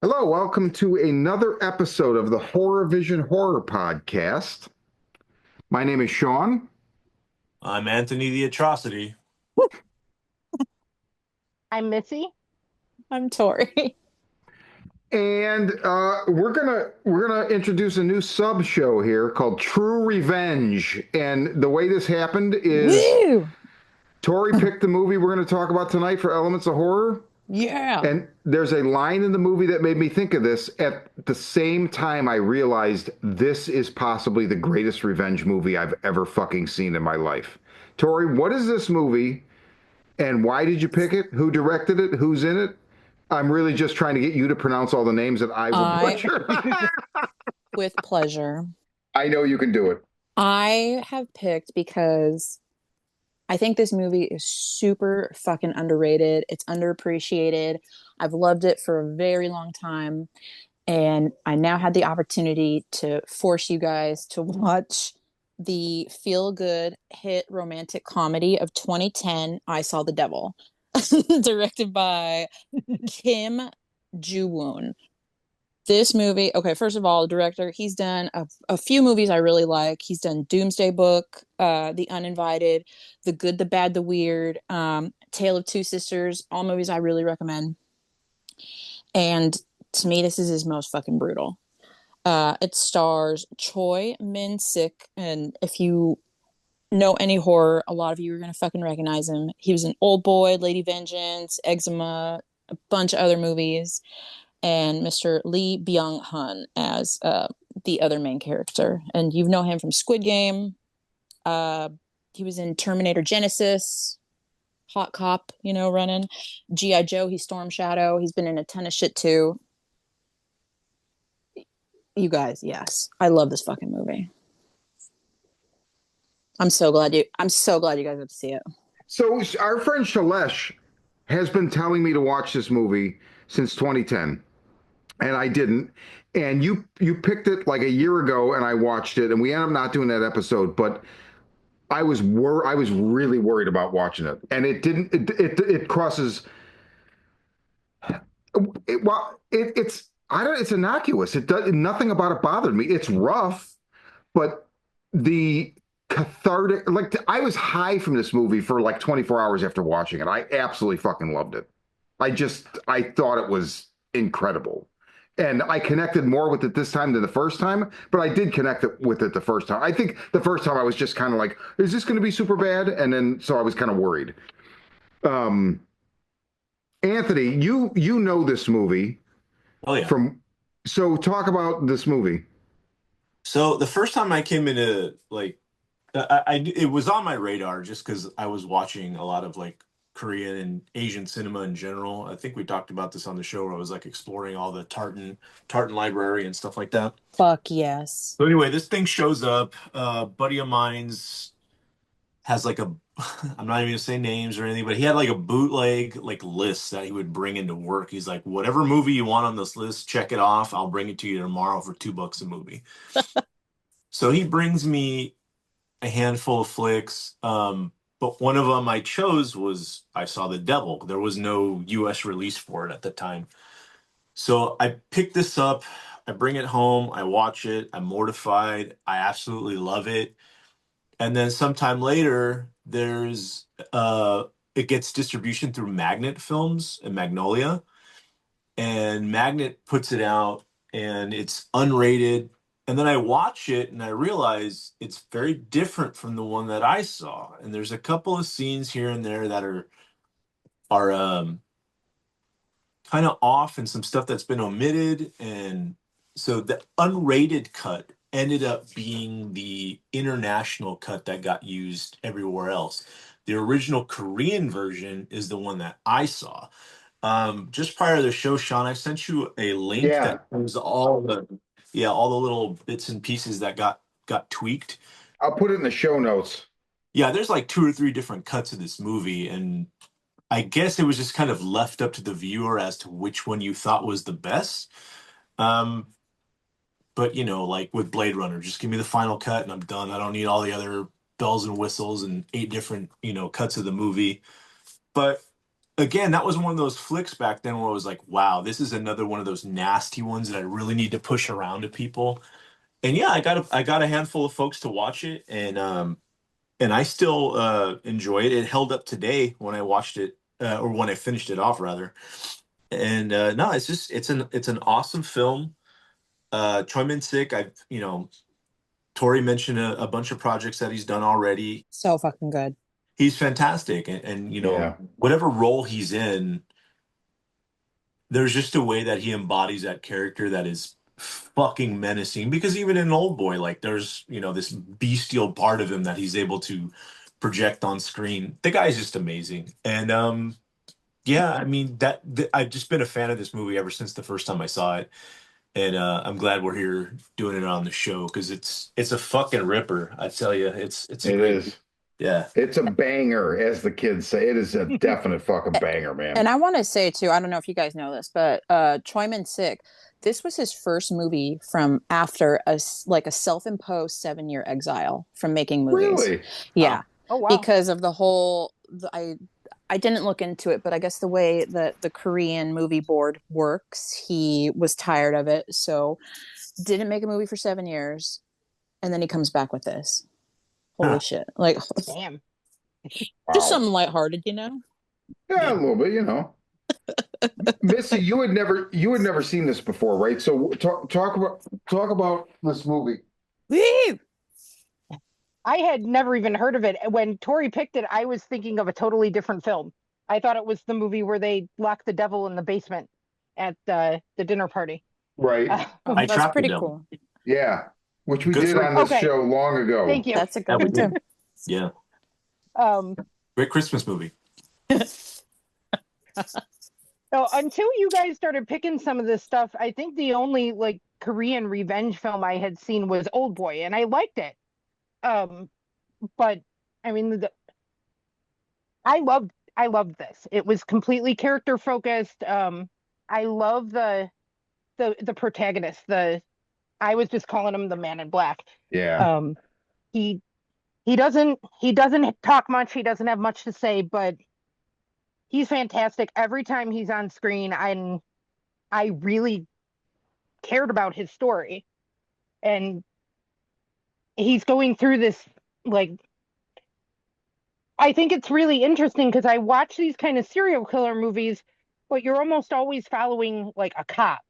Hello, welcome to another episode of the Horror Vision Horror Podcast. My name is Sean, I'm Anthony the Atrocity. I'm Missy. I'm Tori. and we're gonna introduce a new sub show here called True Revenge. And the way this happened is Woo! Tori picked the movie we're going to talk about tonight for Elements of Horror. Yeah. And there's a line in the movie that made me think of this. At the same time, I realized this is possibly the greatest revenge movie I've ever fucking seen in my life. Tori, what is this movie and why did you pick it? Who directed it? Who's in it? I'm really just trying to get you to pronounce all the names that I will I, butcher. with pleasure. I know you can do it. I have picked because I think this movie is super fucking underrated. It's underappreciated. I've loved it for a very long time. And I now had the opportunity to force you guys to watch the feel good hit romantic comedy of 2010, I Saw the Devil, directed by Kim Jee-woon. This movie, okay, first of all, the director, he's done a few movies I really like. He's done Doomsday Book, The Uninvited, The Good, the Bad, the Weird, Tale of Two Sisters, all movies I really recommend. And to me, this is his most fucking brutal. It stars Choi Min-sik, and if you know any horror, a lot of you are gonna fucking recognize him. He was in Old Boy, Lady Vengeance, Eczema, a bunch of other movies, and Mr. Lee Byung-hun as the other main character. And you know him from Squid Game. He was in Terminator Genesis, Hot Cop, running. G.I. Joe, he's Storm Shadow. He's been in a ton of shit too. You guys, yes. I love this fucking movie. I'm so glad you guys got to see it. So our friend Shalesh has been telling me to watch this movie since 2010. And I didn't. And you picked it like a year ago, and I watched it, and we ended up not doing that episode. But I was really worried about watching it, and it didn't. It crosses. It's I don't. It's innocuous. It does nothing about it bothered me. It's rough, but the cathartic. Like I was high from this movie for like 24 hours after watching it. I absolutely fucking loved it. I thought it was incredible. And I connected more with it this time than the first time, but I did connect with it the first time. I think the first time I was just kind of like, is this going to be super bad? And then so I was kind of worried. Um, Anthony, you know this movie Oh yeah. from so talk about this movie. So the first time I came into it was on my radar just because I was watching a lot of like Korean and Asian cinema in general. I think we talked about this on the show where I was like exploring all the Tartan Library and stuff like that. Fuck yes. So anyway, this thing shows up. Buddy of mine's has like a I'm not even gonna say names or anything, but he had like a bootleg like list that he would bring into work. He's like, whatever movie you want on this list, check it off. I'll bring it to you tomorrow for $2 a movie. So he brings me a handful of flicks. But one of them I chose was I Saw the Devil. There was no US release for it at the time. So I pick this up, I bring it home, I watch it, I'm mortified. I absolutely love it. And then sometime later, it gets distribution through Magnet Films and Magnolia, and Magnet puts it out, and it's unrated. And then I watch it, and I realize it's very different from the one that I saw. And there's a couple of scenes here and there that are kind of off, and some stuff that's been omitted. And so the unrated cut ended up being the international cut that got used everywhere else. The original Korean version is the one that I saw. Just prior to the show, Sean, I sent you a link Yeah, that was all the little bits and pieces that got tweaked. I'll put it in the show notes. Yeah, there's like two or three different cuts of this movie, and I guess it was just kind of left up to the viewer as to which one you thought was the best. Um, but like with Blade Runner, just give me the final cut and I'm done. I don't need all the other bells and whistles and eight different, cuts of the movie. But again, that was one of those flicks back then where I was like, wow, this is another one of those nasty ones that I really need to push around to people. And yeah, I got a handful of folks to watch it, and I still enjoy it. It held up today when I watched it, or when I finished it off rather. And no, it's just it's an awesome film. Choi Min-sik, Tori mentioned a bunch of projects that he's done already. So fucking good. He's fantastic, and Yeah. whatever role he's in, there's just a way that he embodies that character that is fucking menacing. Because even in Old Boy, like there's this bestial part of him that he's able to project on screen. The guy's just amazing, and yeah, I mean I've just been a fan of this movie ever since the first time I saw it, and I'm glad we're here doing it on the show because it's a fucking ripper. I tell you, it's a It great, is. yeah. It's a banger, as the kids say. It is a definite fucking banger, man. And I want to say too, I don't know if you guys know this, but Choi Min-sik, this was his first movie from after a self-imposed 7-year exile from making movies. Really? Yeah, Oh wow. because of I didn't look into it, but I guess the way that the Korean movie board works, he was tired of it, so didn't make a movie for 7 years, and then he comes back with this. Holy Huh. shit! Like Damn. just Wow. something lighthearted, you know? Yeah, a little bit, you know. Missy, you had never seen this before, right? So talk about this movie. Woo! I had never even heard of it. When Tori picked it, I was thinking of a totally different film. I thought it was the movie where they lock the devil in the basement at the dinner party. Right. Oh, I that's trapped the pretty devil. cool. Yeah. Which we Good did for on this Okay. show long ago. Thank you. That's a that good we one too. did. Yeah, Um, great Christmas movie. so until you guys started picking some of this stuff, I think the only like Korean revenge film I had seen was Old Boy, and I liked it. Um, but I mean, I loved this. It was completely character focused. I love the protagonist. I was just calling him the Man in Black. Yeah. Um, he he doesn't talk much. He doesn't have much to say, but he's fantastic. Every time he's on screen, I really cared about his story, and he's going through this like I think it's really interesting because I watch these kind of serial killer movies, but you're almost always following like a cop.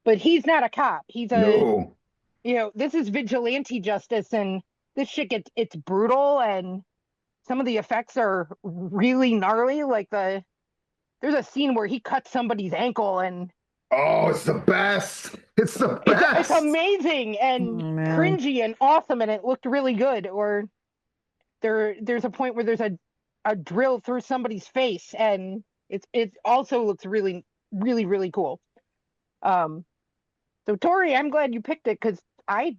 But he's not a cop. He's a, No. this is vigilante justice, and this shit it's brutal, and some of the effects are really gnarly. Like there's a scene where he cuts somebody's ankle, and Oh, it's the best. It's the it's best. amazing Oh, and man. cringy and awesome, and it looked really good. Or there's a point where there's a drill through somebody's face, and it also looks really really cool. Um, so Tori, I'm glad you picked it because I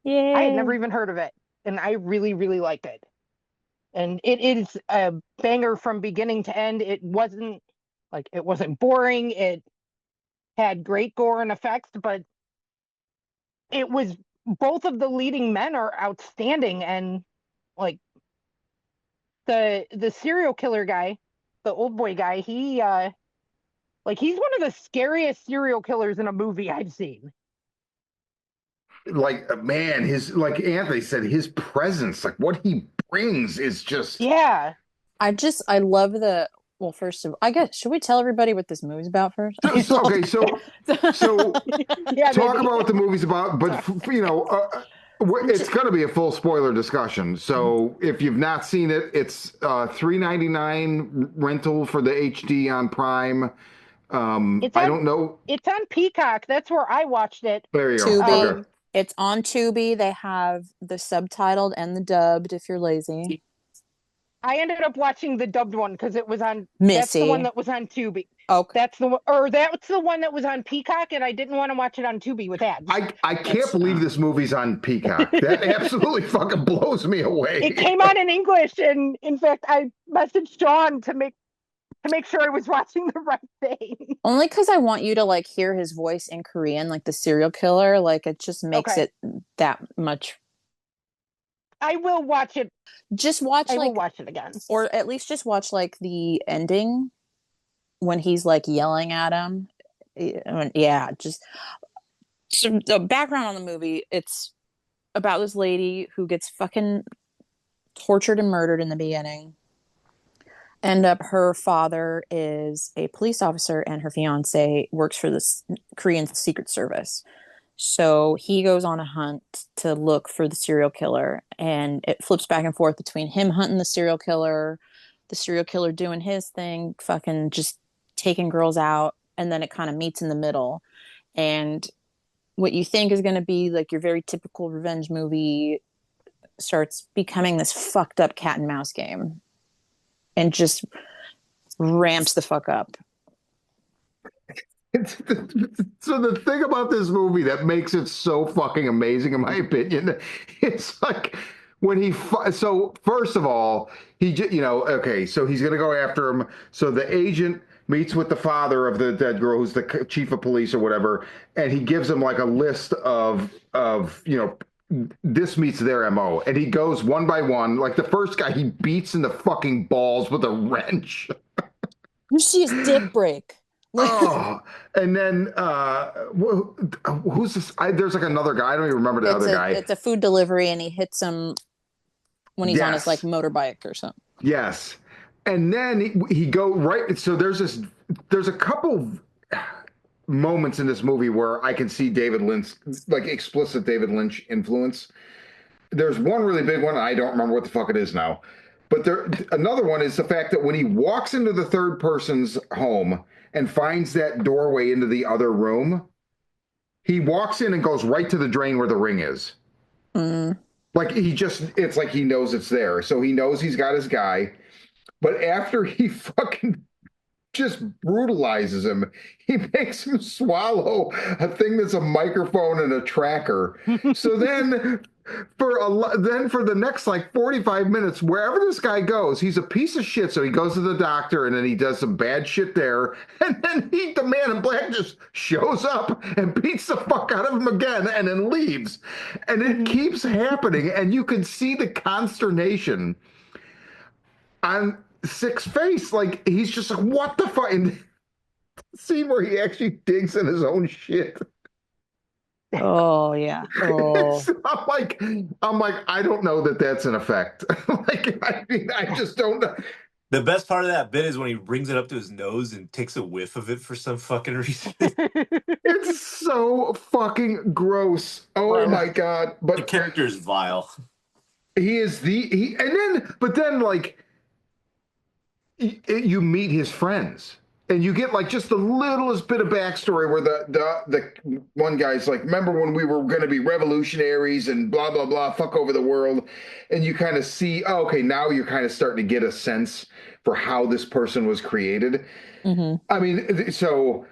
had never Yay. even heard of it, and I really liked it. And it is a banger from beginning to end. It wasn't boring. It had great gore and effects, but it was both of the leading men are outstanding, and like the serial killer guy, the old boy guy, he's one of the scariest serial killers in a movie I've seen. Like, man, his, like Anthony said, his presence, like what he brings is just Yeah. I love well, first of all, I guess, should we tell everybody what this movie's about first? okay. So Yeah, talk maybe. about what the movie's about, but it's going to be a full spoiler discussion. So if you've not seen it, it's $3.99 rental for the HD on Prime. It's I on don't know. it's on Peacock. That's where I watched it. There you go. Tubi. Okay. It's on Tubi. They have the subtitled and the dubbed if you're lazy. I ended up watching the dubbed one because that's the one Missy. that was on Tubi. Okay. That's the one that was on Peacock, and I didn't want to watch it on Tubi with ads. I can't believe this movie's on Peacock. That absolutely fucking blows me away. It came out in English, and in fact, I messaged John to make sure I was watching the right thing. Only because I want you to like hear his voice in Korean, like the serial killer. Like it just makes Okay. it that much I will watch it. Just watch I will like, watch it again. or at least just watch like the ending when he's like yelling at him. Yeah, just some the background on the movie. It's about this lady who gets fucking tortured and murdered in the beginning. End up her father is a police officer and her fiance works for this Korean secret service. So he goes on a hunt to look for the serial killer, and it flips back and forth between him hunting the serial killer doing his thing, fucking just taking girls out, and then it kind of meets in the middle. And what you think is going to be like your very typical revenge movie starts becoming this fucked up cat and mouse game and just ramps the fuck up. So the thing about this movie that makes it so fucking amazing, in my opinion, it's like when so first of all, okay, so he's gonna go after him. So the agent meets with the father of the dead girl, who's the chief of police or whatever, and he gives him like a list of this meets their MO, and he goes one by one. Like the first guy, he beats in the fucking balls with a wrench. You see his dick break. Oh, and then who's this? There's like another guy. I don't even remember the other guy. It's a food delivery, and he hits him when he's on his like Yes, motorbike or something. yes. And then he go right. So there's a couple moments in this movie where I can see David Lynch, like explicit David Lynch influence. There's one really big one. I don't remember what the fuck it is now. But another one is the fact that when he walks into the third person's home and finds that doorway into the other room, he walks in and goes right to the drain where the ring is. Mm. Like it's like he knows it's there. So he knows he's got his guy. But after he fucking just brutalizes him, he makes him swallow a thing that's a microphone and a tracker. So then for the next like 45 minutes, wherever this guy goes, he's a piece of shit. So he goes to the doctor and then he does some bad shit there. And then the man in black just shows up and beats the fuck out of him again and then leaves. And it keeps happening. And you can see the consternation on Six's face. Like he's just like, what the fuck? And see where he actually digs in his own shit. Oh yeah. Oh. I'm like, I don't know that that's an effect. Like, I mean, I just don't know. The best part of that bit is when he brings it up to his nose and takes a whiff of it for some fucking reason. It's so fucking gross. Oh my God. The But character is vile. he is but then like you meet his friends. And you get like just the littlest bit of backstory where the one guy's like, remember when we were going to be revolutionaries and blah blah blah, fuck over the world, and you kind of see, oh, okay, now you're kind of starting to get a sense for how this person was created. Mm-hmm. I mean, so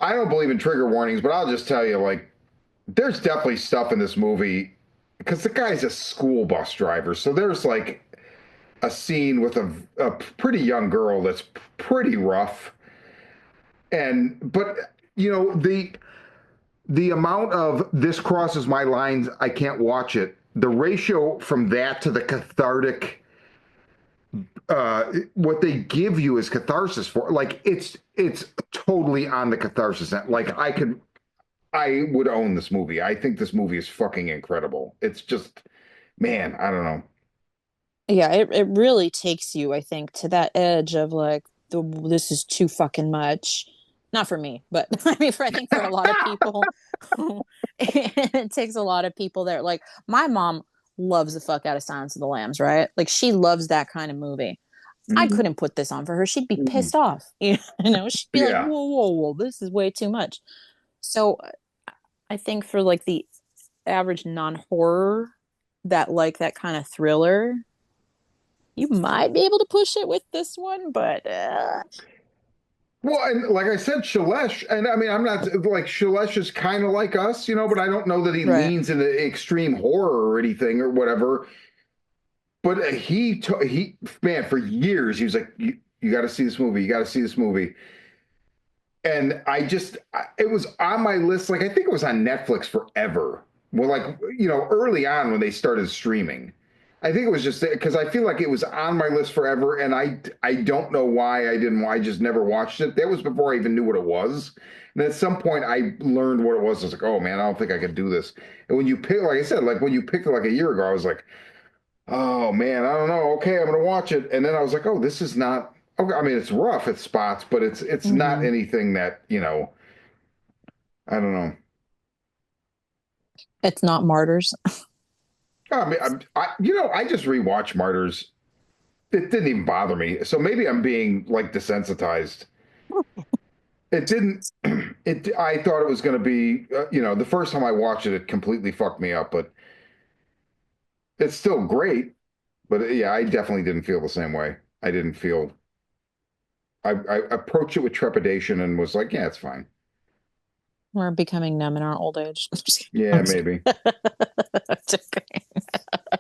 I don't believe in trigger warnings, but I'll just tell you, like, there's definitely stuff in this movie because the guy's a school bus driver, so there's like a scene with a pretty young girl that's pretty rough. But the amount of this crosses my lines, I can't watch it. The ratio from that to the cathartic, what they give you is catharsis for. Like it's totally on the catharsis end. Like I would own this movie. I think this movie is fucking incredible. It's just, man, I don't know. Yeah, it really takes you, I think, to that edge of like this is too fucking much. Not for me, but I mean, I think for a lot of people, it takes a lot of people that like my mom loves the fuck out of Silence of the Lambs, right? Like she loves that kind of movie. I Mhm. couldn't put this on for her. She'd be Mhm. pissed off. You know, she'd be like, Yeah. whoa, whoa, whoa, this is way too much. So I think for like the average non-horror that like that kind of thriller, you might be able to push it with this one, but Well, and like I said, Shalesh, and I mean, I'm not like Shalesh is kind of like us, but I don't know that he right. leans into extreme horror or anything or whatever. But man, for years, he was like, you got to see this movie. You got to see this movie. And it was on my list. Like, I think it was on Netflix forever. Well, like, early on when they started streaming. I think it was just because I feel like it was on my list forever, and I don't know why I didn't. I just never watched it. That was before I even knew what it was. And at some point, I learned what it was. I was like, oh man, I don't think I could do this. And when you pick, like I said, like when you picked it like a year ago, I was like, oh man, I don't know. Okay, I'm gonna watch it. And then I was like, oh, this is not. Okay, I mean, it's rough at spots, but it's not Hmm. anything that I don't know. It's not Martyrs. I mean, I just rewatched Martyrs. It didn't even bother me. So maybe I'm being like desensitized. It didn't. It. I thought it was going to be. The first time I watched it, it completely fucked me up. But it's still great. But yeah, I definitely didn't feel the same way. I didn't feel. I approached it with trepidation and was like, yeah, it's fine. We're becoming numb in our old age. Yeah, maybe. I'm just kidding.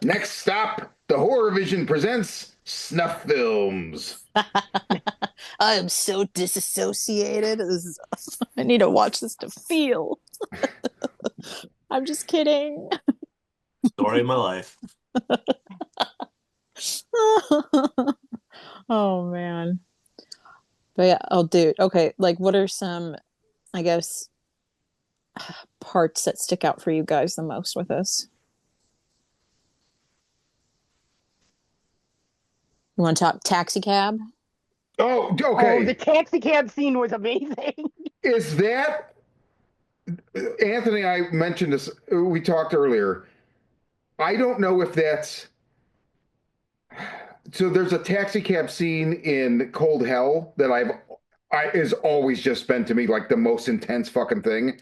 Next stop, the Horror Vision presents snuff films. I am so disassociated. I need to watch this to feel. I'm just kidding. Story of my life. Oh man. But yeah, oh dude. Okay, like what are some, I guess, parts that stick out for you guys the most with this? You want to talk taxi cab? Oh, Oh, the okay. taxi cab scene was amazing. Is that Anthony? I mentioned this. We talked earlier. I don't know if that's so. There's a taxi cab scene in Cold Hell that is always just been to me like the most intense fucking thing.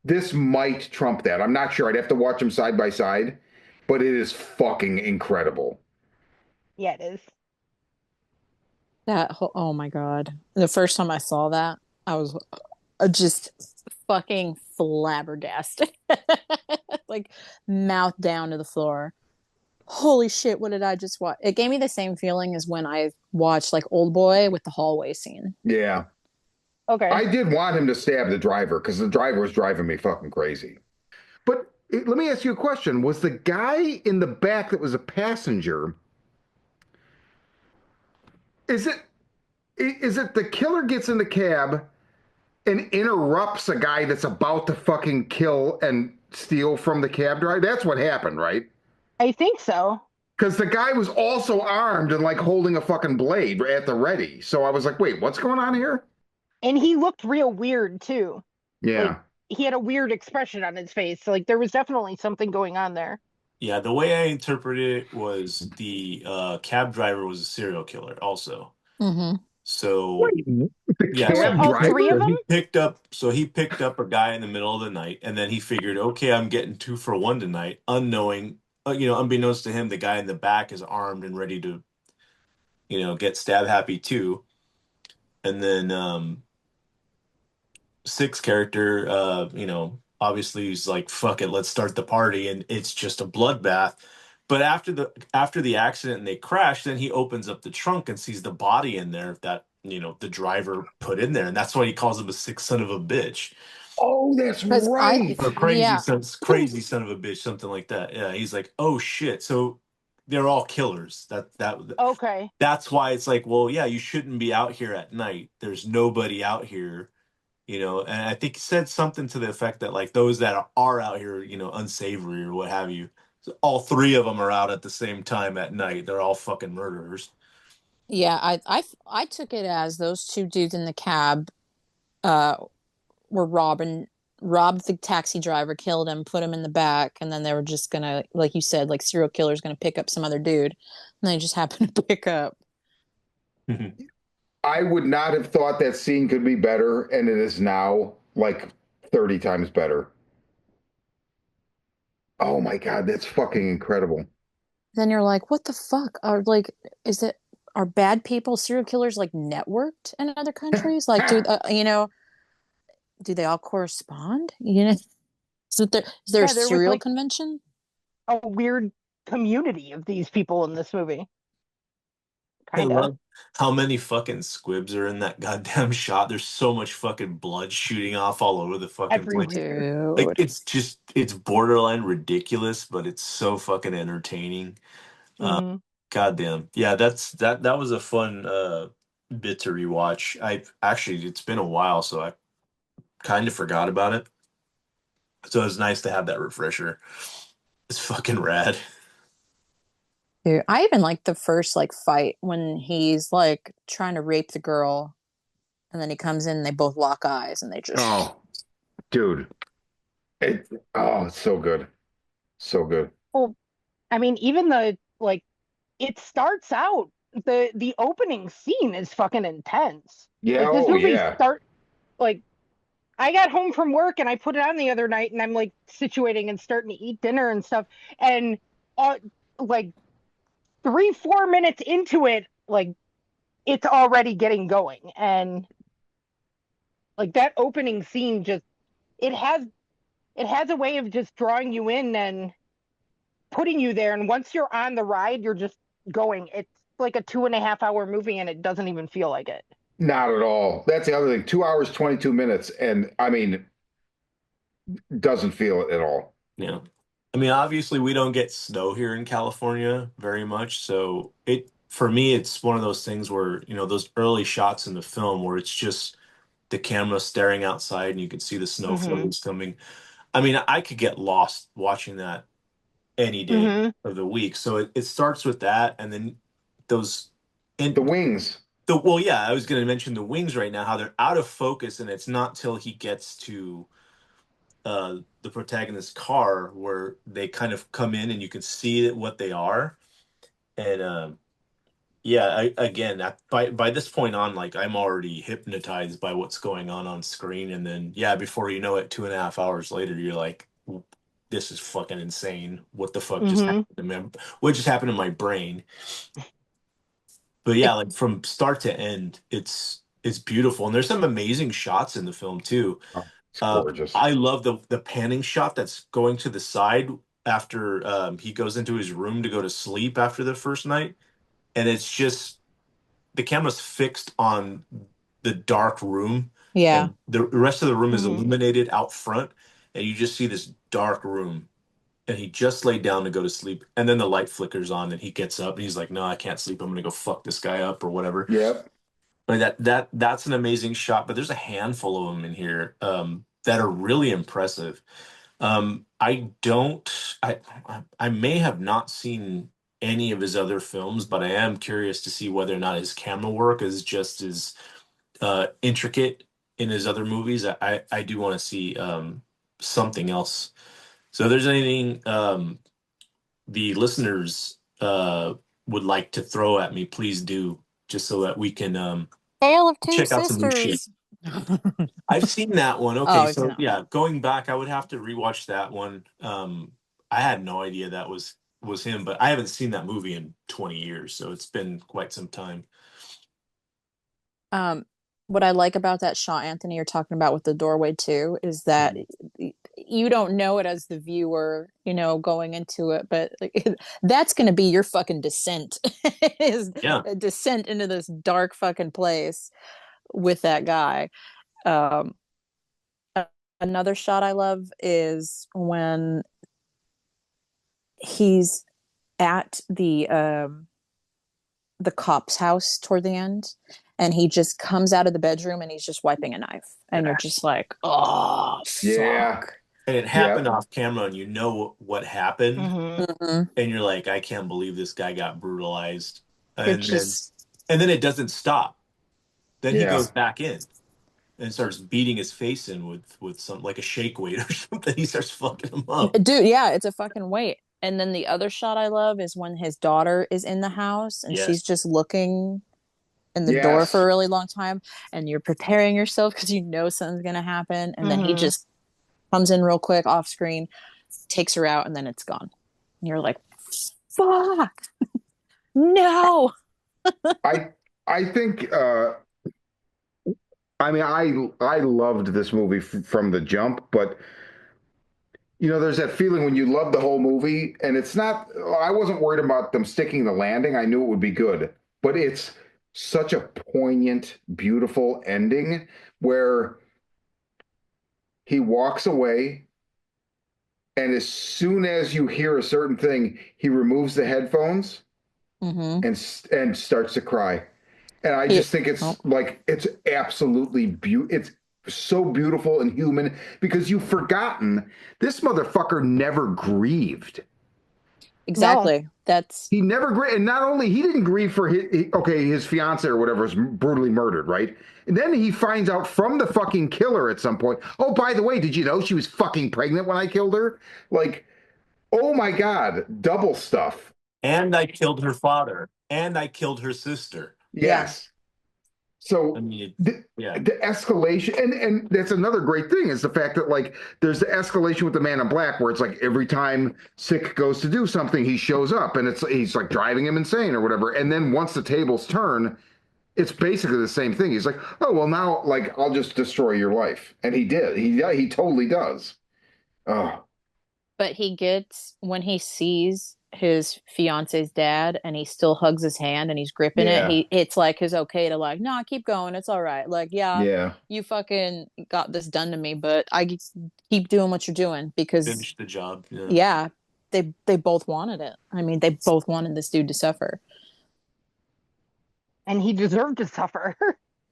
This might trump that. I'm not sure. I'd have to watch them side by side, but it is fucking incredible. Yeah, it is. That whole, oh my God. The first time I saw that, I was just fucking flabbergasted. Like mouth down to the floor. Holy shit, what did I just watch? It gave me the same feeling as when I watched like Old Boy with the hallway scene. Yeah, Okay. I did want him to stab the driver because the driver was driving me fucking crazy. But let me ask you a question: was the guy in the back that was a passenger? Is it is it the killer gets in the cab and interrupts a guy that's about to fucking kill and steal from the cab driver? That's what happened, right? I think so. Because the guy was also armed and like holding a fucking blade at the ready. So I was like, wait, what's going on here? And he looked real weird too. Like Yeah. he had a weird expression on his face. Like there was definitely something going on there. Yeah, the way I interpreted it was the cab driver was a serial killer also. Mm-hmm. So Wait, the yeah, so cab All three of driver? them? he picked up a guy in the middle of the night, and then he figured, okay, I'm getting 2 for 1 tonight, unknowing, unbeknownst to him, the guy in the back is armed and ready to, get stab happy too. And then Six character, obviously he's like, fuck it, let's start the party, and it's just a bloodbath. But after the accident and they crash, then he opens up the trunk and sees the body in there that the driver put in there, and that's why he calls him a sick son of a bitch Oh, that's Because I, right. or yeah, crazy son of a bitch, something like that. Yeah, he's like, oh shit, so they're all killers. Okay. That's why it's like, well, yeah, you shouldn't be out here at night. There's nobody out here. And I think he said something to the effect that like those that are out here, unsavory or what have you. So all three of them are out at the same time at night. They're all fucking murderers. yeah, I took it as those two dudes in the cab uh were robbed the taxi driver, killed him, put him in the back, and then they were just gonna, like you said, like serial killers gonna pick up some other dude, and they just happened to pick up. I would not have thought that scene could be better, and it is now like 30 times better. Oh my God, that's fucking incredible. Then you're like, what the fuck? Is it are bad people serial killers like networked in other countries? Like, do they all correspond? Is there a Yeah, there was serial like convention? a weird community of these people in this movie. I Kind of love how many fucking squibs are in that goddamn shot. There's so much fucking blood shooting off all over the fucking place. everywhere. Like Dude. it's borderline ridiculous, but it's so fucking entertaining. Hmm. Goddamn. Yeah, that was a fun bit to rewatch. I actually it's been a while, so I kind of forgot about it. So it's nice to have that refresher. It's fucking rad. Dude, I even like the first like fight when he's like trying to rape the girl, and then he comes in and they both lock eyes and they just Oh, dude. It, oh, it's so good. So good. Well, I mean, even the like, it starts out the opening scene is fucking intense. Yeah, Like this oh movie yeah. start like I got home from work and I put it on the other night and I'm like situating and starting to eat dinner and stuff and uh, like 3 4 minutes into it, like it's already getting going and like that opening scene just it has it has a way of just drawing you in and putting you there. And once you're on the ride, you're just going. It's like a 2.5 hour movie and it doesn't even feel like it. Not at all. That's the other thing. 2 hours, 22 minutes. And I mean, doesn't feel it at all. Yeah. I mean, obviously we don't get snow here in California very much, so it for me it's one of those things where, those early shots in the film where it's just the camera staring outside and you can see the snow Mm-hmm. flurries coming. I mean, I could get lost watching that any day Mm-hmm. of the week. So it starts with that and then those The and wings. well, yeah, I was going to mention the wings right now, how they're out of focus and it's not till he gets to the protagonist's car where they kind of come in and you can see what they are. And yeah, again, by this point on, like I'm already hypnotized by what's going on screen. And then yeah, before you know it, 2.5 hours later, you're like, this is fucking insane. What the fuck just Mm-hmm. happened to me? What just happened to my brain? But yeah, It, like from start to end, it's beautiful, and there's some amazing shots in the film too. Oh, it's gorgeous. I love the panning shot that's going to the side after he goes into his room to go to sleep after the first night, and it's just the camera's fixed on the dark room, yeah. and the rest of the room is mm-hmm. illuminated out front, and you just see this dark room. And he just laid down to go to sleep, and then the light flickers on, and he gets up, and he's like, "No, I can't sleep. I'm gonna go fuck this guy up or whatever." Yep. Like that's an amazing shot, but there's a handful of them in here that are really impressive. I don't, I may have not seen any of his other films, but I am curious to see whether or not his camera work is just as intricate in his other movies. I do want to see something else. So if there's anything the listeners would like to throw at me, please do, just so that we can Tale of Two check out some new shit. Sisters. I've seen that one. Okay, Oh, it's so no. yeah, going back, I would have to rewatch that one. I had no idea that was him, but I haven't seen that movie in 20 years, so it's been quite some time. Um, what I like about that shot, Anthony, you're talking about with the doorway too, is that Mhm. you don't know it as the viewer, going into it, but like, that's going to be your fucking descent, is Yeah. a descent into this dark fucking place with that guy. Um, Another shot I love is when he's at the cop's house toward the end, and he just comes out of the bedroom and he's just wiping a knife, and you're just like, oh Yeah. fuck. And it happened Yep. off camera, and you know what happened, Mm-hmm. Mm-hmm. and you're like, I can't believe this guy got brutalized. You're And then just and then it doesn't stop. Then he Yeah. goes back in and starts beating his face in with some like a shake weight or something. He starts fucking him up. dude, yeah, it's a fucking wait. And then the other shot I love is when his daughter is in the house and Yes. she's just looking in the door for Yes. a really long time, and you're preparing yourself because you know something's gonna happen, and then he Mm-hmm. just comes in real quick off screen, takes her out, and then it's gone. And you're like, fuck, no. I I think I mean I loved this movie from the jump, but there's that feeling when you love the whole movie and it's not I wasn't worried about them sticking the landing. I knew it would be good, but it's such a poignant, beautiful ending where he walks away and as soon as you hear a certain thing, he removes the headphones Mm-hmm. and starts to cry. And I He, just think oh, it's like it's absolutely it's so beautiful and human because you've forgotten this motherfucker never grieved. No. exactly. That's He never grieved, and not only he didn't grieve for his fiance or whatever was brutally murdered, right? And then he finds out from the fucking killer at some point. Oh, by the way, did you know she was fucking pregnant when I killed her? Like, oh my god, double stuff. And I killed her father. And I killed her sister. yeah. Yes. I So mean, yeah. the escalation, and that's another great thing is the fact that like there's the escalation with the Man in Black where it's like every time Sick goes to do something, he shows up and he's like driving him insane or whatever. And then once the tables turn, it's basically the same thing. He's like, oh well, now like I'll just destroy your life, and he did. He totally does. Oh But he gets when he sees his fiance's dad and he still hugs his hand and he's gripping it, yeah, it's like his okay to like, no, keep going, it's all right. Like, yeah, yeah, you fucking got this done to me, but keep doing what you're doing because Finish the job. Yeah. yeah, they both wanted it. I mean, they both wanted this dude to suffer. And he deserved to suffer.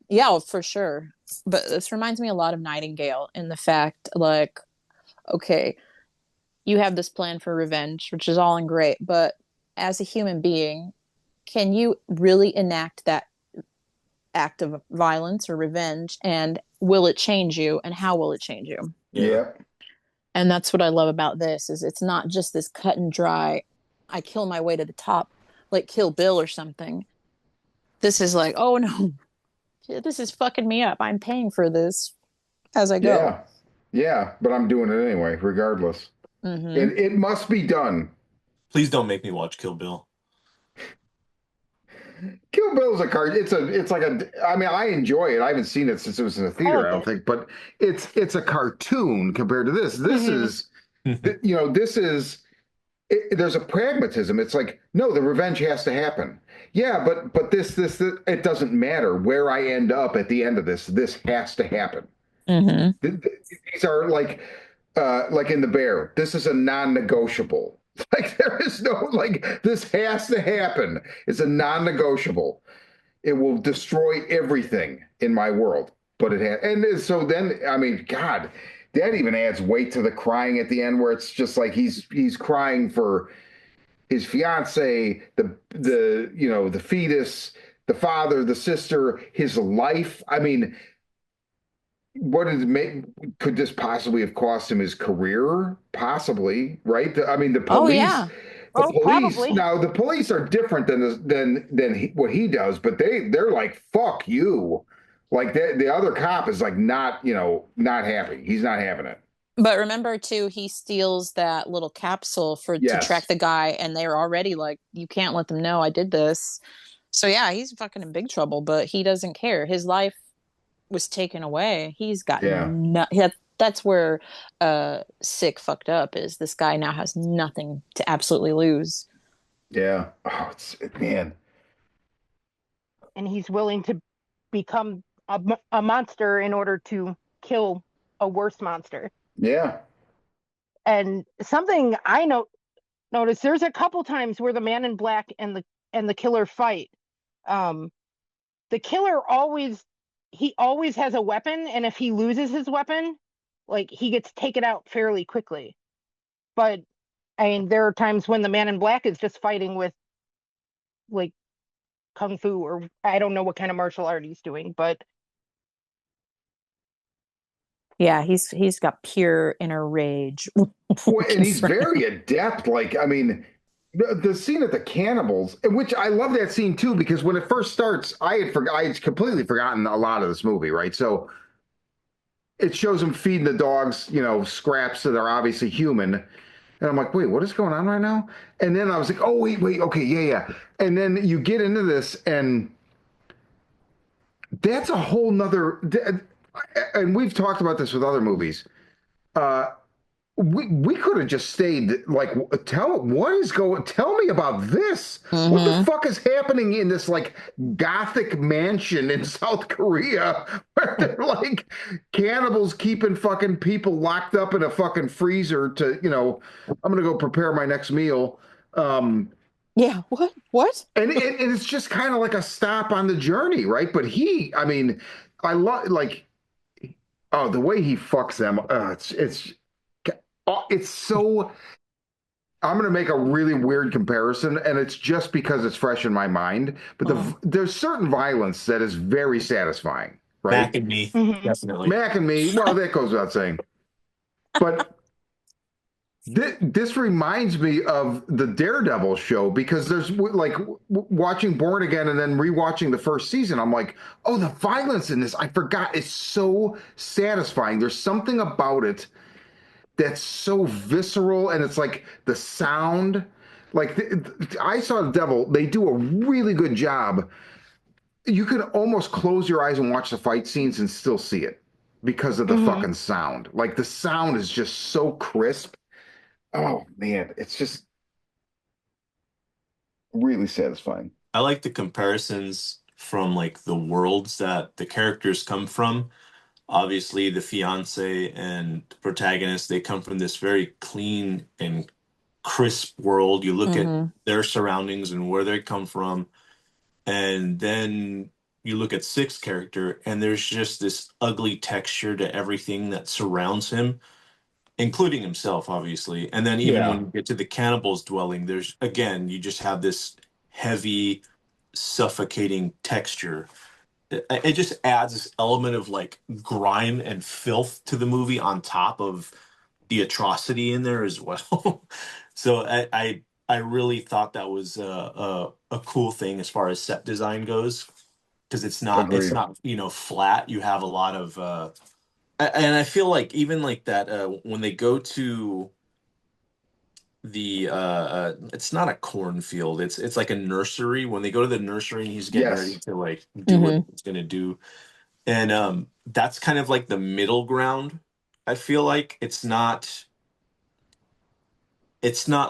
Yeah, well, for sure. But this reminds me a lot of Nightingale in the fact, like, okay, you have this plan for revenge, which is all and great, but as a human being, can you really enact that act of violence or revenge? And will it change you? And how will it change you? Yeah. yeah, And that's what I love about this is it's not just this cut and dry, I kill my way to the top, like Kill Bill or something. This is like, oh no, this is fucking me up. I'm paying for this as I go. yeah, yeah. But I'm doing it anyway, regardless. Mm-hmm. And it must be done. Please don't make me watch Kill Bill. Kill Bill's a card. It's like a. I mean, I enjoy it. I haven't seen it since it was in the I theater. like I don't it. think, but it's a cartoon compared to this. This Mhm. is, this is. There's a pragmatism. It's like no, the revenge has to happen. Yeah, but this it doesn't matter where I end up at the end of this. This has to happen. Mm-hmm. These are like in the Bear. This is a non-negotiable. Like there is no like this has to happen. It's a non-negotiable. It will destroy everything in my world. But it has, and so then I mean, God, that even adds weight to the crying at the end, where it's just like he's crying for his fiance, the fetus, the father, the sister, his life. I mean, what did it make? Could this possibly have cost him his career? Possibly, right? I mean, Oh yeah. the Oh, police. probably. Now, the police are different than what he does, but they're like, "Fuck you!" Like the other cop is like not happy. He's not having it. But remember too, he steals that little capsule for to track Yes, the guy, and they're already like, you can't let them know I did this. So yeah, he's fucking in big trouble, but he doesn't care. His life was taken away. He's got yeah, no. That's where Sick fucked up. Is this guy now has nothing to absolutely lose. yeah. Oh, man. And he's willing to become a monster in order to kill a worse monster. Yeah, And something I noticed there's a couple times where the Man in Black and the killer fight. Um, the killer always has a weapon, and if he loses his weapon, like he gets taken out fairly quickly. But I mean, there are times when the Man in Black is just fighting with like kung fu, or I don't know what kind of martial art he's doing, but Yeah, he's got pure inner rage. well, and he's Confront. very adept. Like, I mean, the scene at the cannibals, which I love that scene too, because when it first starts, I had completely forgotten a lot of this movie, right? So it shows him feeding the dogs, scraps that are obviously human. And I'm like, wait, what is going on right now? And then I was like, oh, wait, okay, yeah, yeah. And then you get into this, and that's a whole nother. And we've talked about this with other movies. Uh, we could have just stayed like tell me about this. What the Mm-hmm. fuck is happening in this like gothic mansion in South Korea where they're like cannibals keeping fucking people locked up in a fucking freezer to I'm gonna go prepare my next meal. Yeah, what? And it's just kind of like a stop on the journey, right? But I mean, I love like, oh, the way he fucks them. It's so. I'm going to make a really weird comparison, and it's just because it's fresh in my mind. But Mm. there's certain violence that is very satisfying, Mac right? and me, Hmm. definitely. Mac and me. Well, that goes without saying. But this reminds me of the Daredevil show because there's like watching Born Again and then rewatching the first season. I'm like, oh, the violence in this, I forgot. It's so satisfying. There's something about it that's so visceral, and it's like the sound. Like I saw the Devil. They do a really good job. You can almost close your eyes and watch the fight scenes and still see it because of the Hmm. fucking sound. Like the sound is just so crisp. Oh man, it's just really satisfying. I like the comparisons from like the worlds that the characters come from. Obviously, the fiance and the protagonist, they come from this very clean and crisp world. You look at Hmm. their surroundings and where they come from, and then you look at Six's character, and there's just this ugly texture to everything that surrounds him, including himself, obviously. And then even when Yeah. you get to the cannibal's dwelling, there's again, you just have this heavy, suffocating texture. It just adds this element of like grime and filth to the movie on top of the atrocity in there as well. So I really thought that was a cool thing as far as set design goes because it's Agreed. not flat. You have a lot of and I feel like even like that when they go to the it's not a cornfield, it's like a nursery. When they go to the nursery and he's getting ready Yes. to like do what Hmm. he's gonna do, and that's kind of like the middle ground. I feel like it's not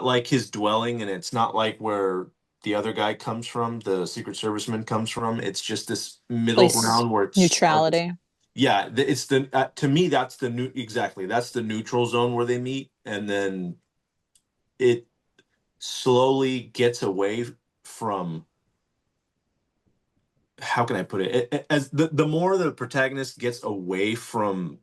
like his dwelling, and it's not like where the other guy comes from, the Secret Serviceman comes from. It's just this middle Place ground where it starts. neutrality. Yeah, it's the to me that's the new exactly that's the neutral zone where they meet, and then it slowly gets away from how can I put it? As the more the protagonist gets away from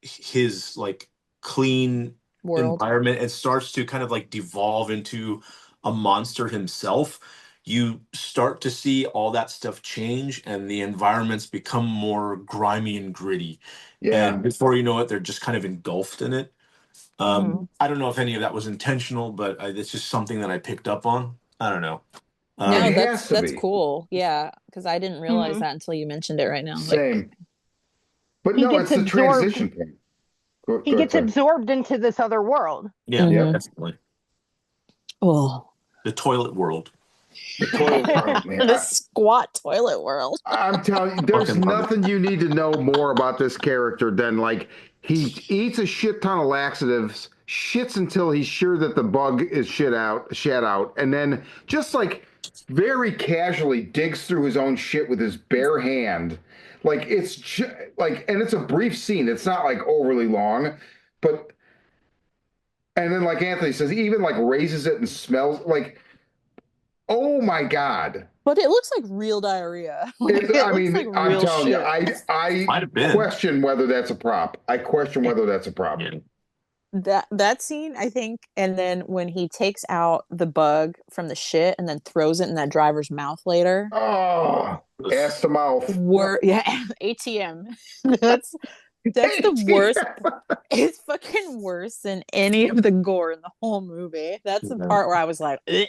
his like clean World. environment and starts to kind of like devolve into a monster himself, you start to see all that stuff change and the environments become more grimy and gritty. And Yeah. before you know it, they're just kind of engulfed in it. Hmm. I don't know if any of that was intentional, but it's just something that I picked up on. I don't know. It No, Um, has to that's be. cool. Yeah, because I didn't realize Hmm. that until you mentioned it right now. Like, Same. But He no, gets it's the absorbed. transition point. Go, He go ahead, gets sorry. absorbed into this other world. yeah, Yep. hmm definitely. oh, The toilet world. The toilet. Oh man. the squat toilet world. I'm telling you, there's Fucking love it. nothing you need to know more about this character than like he eats a shit ton of laxatives, shits until he's sure that the bug is shat out, and then just like very casually digs through his own shit with his bare hand. Like like, and it's a brief scene. It's not like overly long, but and then like Anthony says, he even like raises it and smells like, oh my God. But it looks like real diarrhea. Like it I looks like mean, I'm real telling you, shit. I Might have been. question whether that's a prop. I question whether that's a prop. Yeah. That scene, I think, and then when he takes out the bug from the shit and then throws it in that driver's mouth later. Oh, ass to mouth. Yeah, ATM. That's that's the worst. It's fucking worse than any of the gore in the whole movie. That's the Yeah. part where I was like, "Ugh."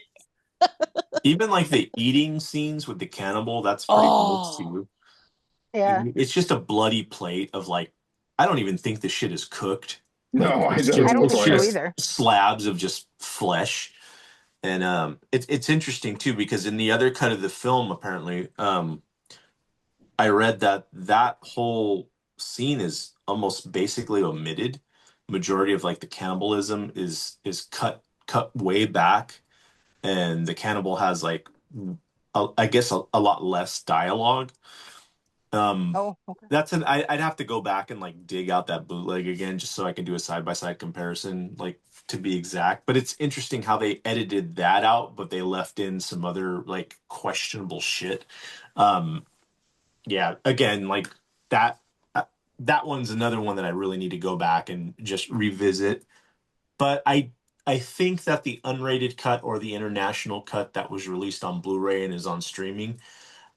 Even like the eating scenes with the cannibal, that's pretty gross Oh, too. Yeah. It's just a bloody plate of like, I don't even think the shit is cooked. Like No, it it's I doesn't just don't look think it's like so it. just either. slabs of just flesh. And it's interesting too because in the other cut of the film, apparently, I read that that whole scene is almost basically omitted. Majority of like the cannibalism is cut way back, and the cannibal has like I guess a lot less dialogue. Oh, okay. I'd have to go back and like dig out that bootleg again just so I can do a side by side comparison, like to be exact. But it's interesting how they edited that out, but they left in some other like questionable shit. Um, yeah, again, like that uh, that one's another one that I really need to go back and just revisit. But I think that the unrated cut or the international cut that was released on Blu-ray and is on streaming,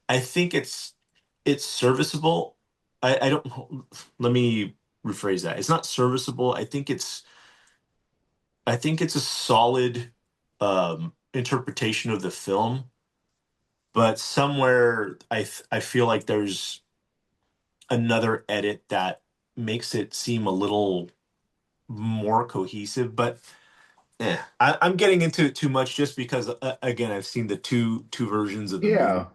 I think it's serviceable. I don't let me rephrase that. It's not serviceable. I think it's a solid interpretation of the film, but somewhere I feel like there's another edit that makes it seem a little more cohesive. But I'm getting into it too much just because again I've seen the two versions of the movie, Yeah.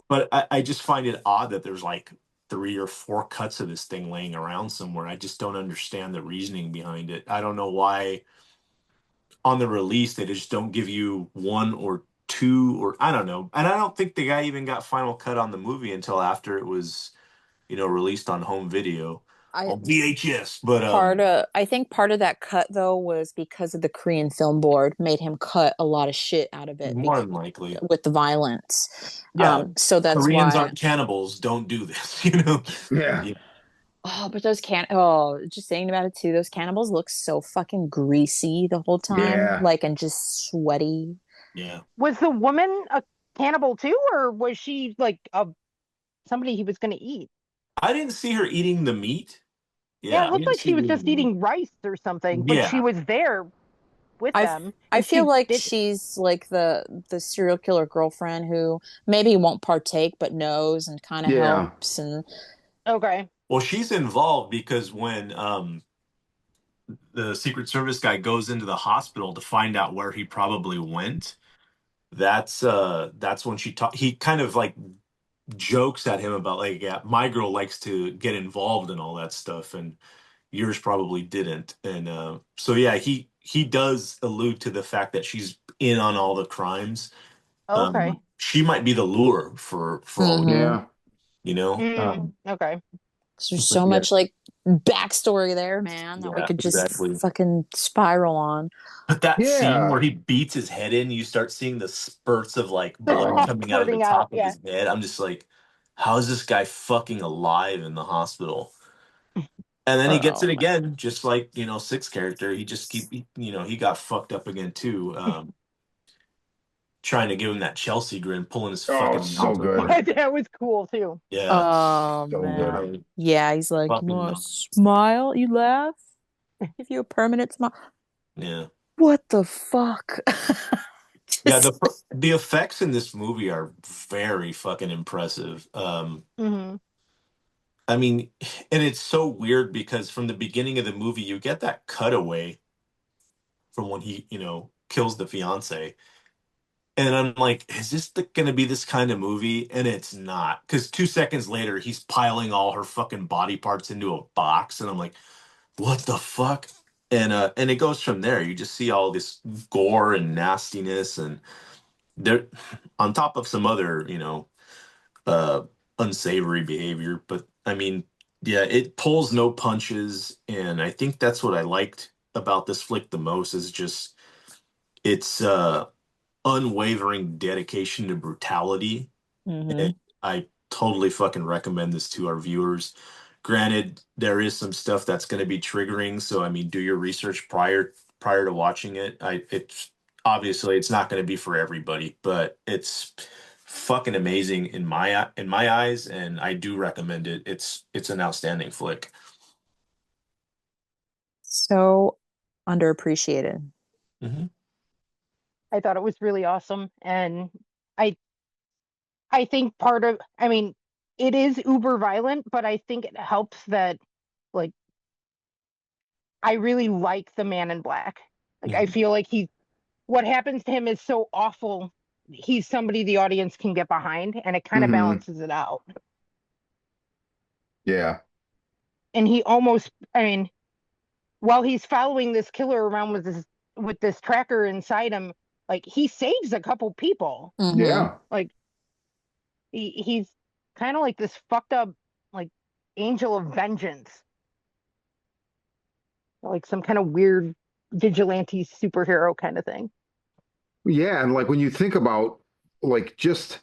but I just find it odd that there's like 3 or 4 cuts of this thing laying around somewhere. I just don't understand the reasoning behind it. I don't know why on the release they just don't give you one or two, or I don't know. And I don't think the guy even got final cut on the movie until after it was, released on home video I on VHS. But I think part of that cut though was because of the Korean Film Board made him cut a lot of shit out of it more than likely, with the violence. yeah, So that's Koreans why. aren't cannibals. Don't do this, Yeah. Yeah, Oh, but those just saying about it too, those cannibals look so fucking greasy the whole time, Yeah. like, and just sweaty. yeah. Was the woman a cannibal too, or was she like a somebody he was going to eat? I didn't see her eating the meat. Yeah, Yeah, it I looked didn't like see she her was eating just the meat. eating rice or something, but she Yeah, was there with I them, I and feel she like did. she's like the serial killer girlfriend who maybe won't partake but knows and kind of Yeah. helps and Okay. well, she's involved because when the Secret Service guy goes into the hospital to find out where he probably went, that's when he kind of like jokes at him about like, yeah, my girl likes to get involved in all that stuff and yours probably didn't. And so yeah, he does allude to the fact that she's in on all the crimes. Okay. She might be the lure for all we mm-hmm. Yeah. Okay. There's but so yeah, much like backstory there, man, that we yeah, could just exactly. fucking spiral on. But that scene where Yeah. he beats his head in, you start seeing the spurts of like The blood Oh, stuff coming out of the spurting out. top of Yeah. his head. I'm just like, how is this guy fucking alive in the hospital? And then he gets Oh it man. again, just like, Six character. He just he got fucked up again too. Trying to give him that Chelsea grin, pulling his oh, fucking so mouth good. apart. That was cool too. Yeah. Oh So good. man. Yeah, he's like, you Fucking want to nuts. smile? You laugh? Give you a permanent smile. Yeah. What the fuck? Yeah, Just the effects in this movie are very fucking impressive. Hmm. I mean, and it's so weird because from the beginning of the movie, you get that cutaway from when he, kills the fiance. And I'm like, is this going to be this kind of movie? And it's not. Because 2 seconds later, he's piling all her fucking body parts into a box. And I'm like, what the fuck? And it goes from there. You just see all this gore and nastiness. And there, on top of some other, uh, unsavory behavior. But I mean, yeah, it pulls no punches, and I think that's what I liked about this flick the most is just its unwavering dedication to brutality. mm-hmm. And I totally fucking recommend this to our viewers. Granted, there is some stuff that's going to be triggering, so I mean, do your research prior to watching it. It's obviously it's not going to be for everybody, but it's fucking amazing in my eyes, and I do recommend it. It's an outstanding flick. So underappreciated. Hmm. I thought it was really awesome, and I I think I mean, it is uber violent, but I think it helps that like I really like the Man in Black. Like I Hmm. feel like what happens to him is so awful. He's somebody the audience can get behind, and it kind of Hmm. balances it out. Yeah. And he almost, I mean, while he's following this killer around with this tracker inside him, like he saves a couple people. Mm-hmm. Yeah. Like he's kind of like this fucked up, like angel of vengeance, like some kind of weird vigilante superhero kind of thing. Yeah, and like when you think about like just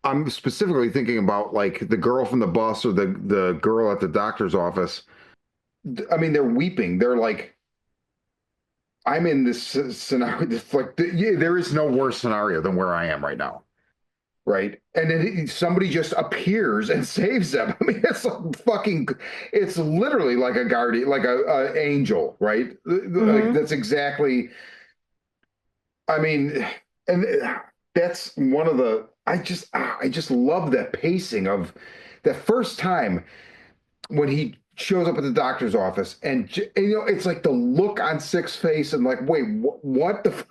I'm specifically thinking about like the girl from the bus or the girl at the doctor's office. I mean, they're weeping. They're like, I'm in this scenario. This like, yeah, there is no worse scenario than where I am right now, right? And then somebody just appears and saves them. I mean, it's like fucking. It's literally like a guardian, like a angel, right? Like Hmm. that's exactly. I mean, and that's one of the. I just love that pacing of that first time when he shows up at the doctor's office and it's like the look on Six's face and like wait what the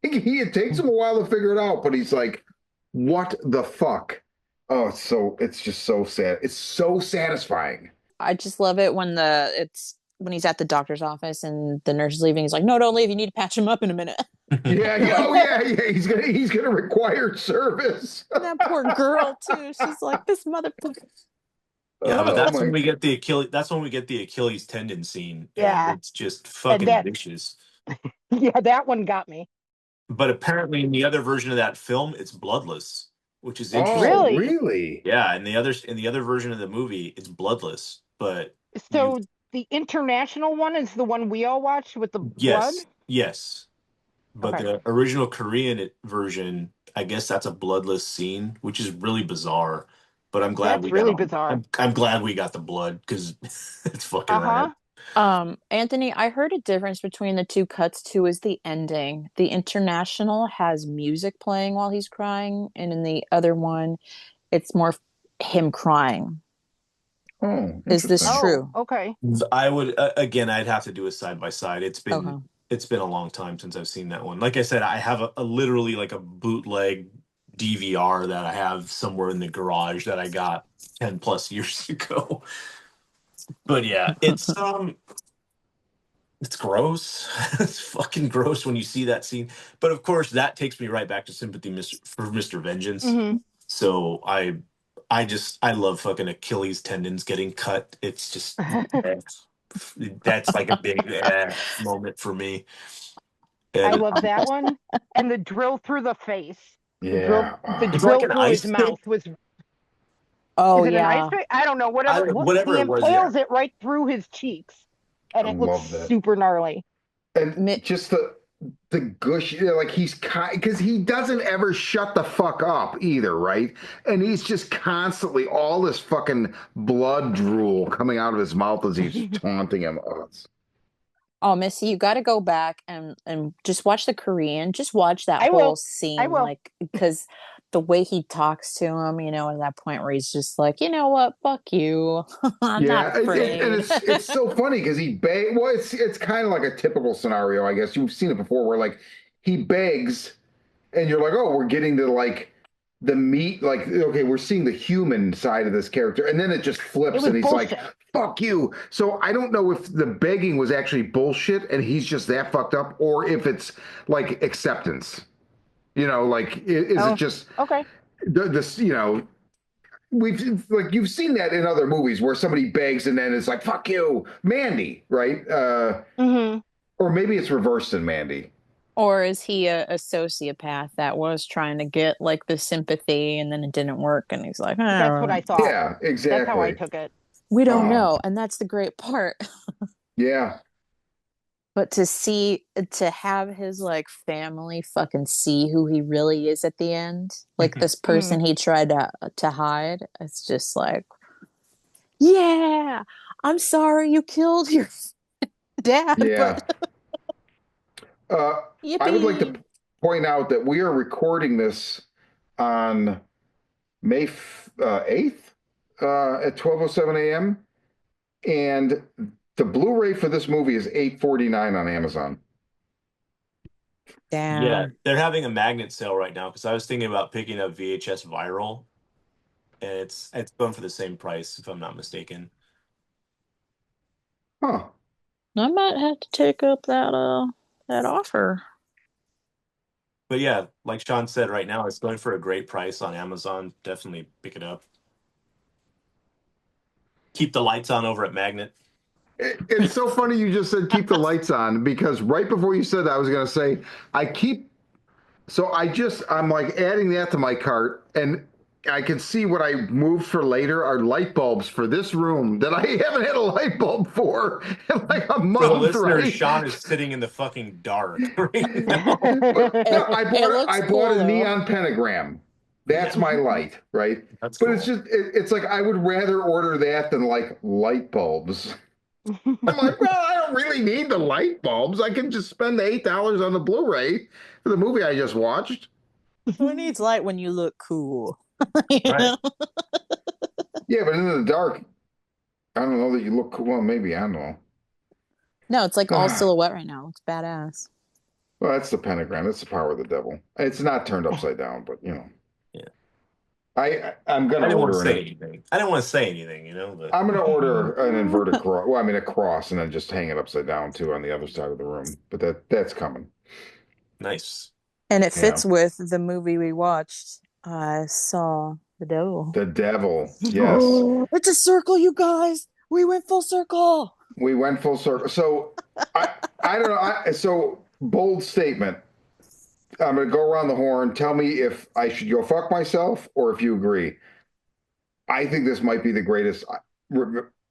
it takes him a while to figure it out but he's like what the fuck oh it's just so sad it's so satisfying. I just love it when it's when he's at the doctor's office and the nurse is leaving. He's like, "No, don't leave. You need to patch him up in a minute." Yeah, yeah, Like, oh yeah, he's gonna require service. and that poor girl too. She's like, "This motherfucker." Yeah, but Oh that's my when we get the Achilles. That's when we get the Achilles tendon scene, and Yeah, it's just and fucking that vicious. yeah, that one got me. But apparently, in the other version of that film, it's bloodless, which is oh interesting. Really? really Yeah, and the other version of the movie, it's bloodless. But you, So the international one is the one we all watched with the blood? yes, yes. But Okay. the original Korean version, I guess that's a bloodless scene, which is really bizarre. But I'm glad That's we got really on. bizarre. I'm glad we got the blood because it's fucking rad. Uh-huh. Anthony, I heard a difference between the two cuts too is the ending. The international has music playing while he's crying, and in the other one, it's more him crying. oh Is this interesting Oh, true? okay. I would again. I'd have to do a side by side. Okay. It's been a long time since I've seen that one. Like I said, I have a literally like a bootleg DVR that I have somewhere in the garage that I got 10 plus years ago. But yeah, it's gross. It's fucking gross when you see that scene. But of course, that takes me right back to for Mr. Vengeance. Hmm. So I love fucking Achilles tendons getting cut. It's just that's like a big moment for me. I And love that one. And the drill through the face. yeah The it's like drill an through his ice pick. mouth was, Oh is it an ice yeah. pick? I don't know, I whatever. whatever He it was, yeah. impales it right through his cheeks I and it looks love that super gnarly. and Mi- just the gush like he's because he doesn't ever shut the fuck up either right and he's just constantly all this fucking blood drool coming out of his mouth as he's taunting him Oh, Missy, you got to go back and just watch the Korean. Just watch that I whole will. I scene, will. like because the way he talks to him, at that point where he's just like, you know what, fuck you, I'm not yeah and afraid. it's so funny because he well it's kind of like a typical scenario I guess you've seen it before where like he begs and you're like, oh, we're getting to like the meat, like, okay, we're seeing the human side of this character, and then it just It flips, was and he's like, bullshit. fuck you. So I don't know if the begging was actually bullshit and he's just that fucked up, or if it's like acceptance. Like is it Oh, just okay. this? We've like you've seen that in other movies where somebody begs and then it's like fuck you, Mandy, right? Hmm. Or maybe it's reversed in Mandy. Or is he a sociopath that was trying to get like the sympathy and then it didn't work and he's like, That's what oh, I thought. Yeah, That's how I exactly. took it. we don't Oh, know. And that's the great part. yeah, But to have his like family fucking see who he really is at the end, like this Mm. person he tried to hide, it's just like, yeah, I'm sorry you killed your dad, but yeah. Uh, I would like to yippee. point out that we are recording this on May 8th at 12:07 a.m. And the Blu-ray for this movie is 8.49 on Amazon. Yeah, Damn. they're having a magnet sale right now because I was thinking about picking up VHS Viral, and it's going for the same price if I'm not mistaken. Huh. I might have to take up that offer. But yeah, like Sean said, right now it's going for a great price on Amazon. Definitely pick it up. Keep the lights on over at Magnet. It's so funny you just said keep the lights on because right before you said that, I was going to say I keep I'm like adding that to my cart and I can see what I moved for later are light bulbs for this room that I haven't had a light bulb for in like a For the month, listeners, right? Sean is sitting in the fucking dark right now. But no, It looks I bought cool a though. neon pentagram. That's Yeah, my light, right? that's But it's cool. just it's like I would rather order that than like light bulbs. I'm like, well, I don't really need the light bulbs. I can just spend the $8 on the Blu-ray for the movie I just watched. Who needs light when you look cool? You Right. know? Yeah, but in the dark, I don't know that you look cool. Well, maybe I don't know. No, it's like all Ah, silhouette right now. It looks badass. well, that's the pentagram. That's the power of the devil. It's not turned upside down, but you know, Yeah. I'm I gonna didn't want to order say an anything. I didn't want to say anything, but I'm gonna order an inverted cross. Well, I mean a cross, and then just hang it upside down too on the other side of the room. But that's coming. nice. And it Yeah, fits with the movie we watched. I saw the devil. the devil. Yes, Oh, it's a circle, you guys. We went full circle. we went full circle. So I I don't know. So bold statement. I'm gonna go around the horn. Tell me if I should go fuck myself or if you agree. I think this might be the greatest.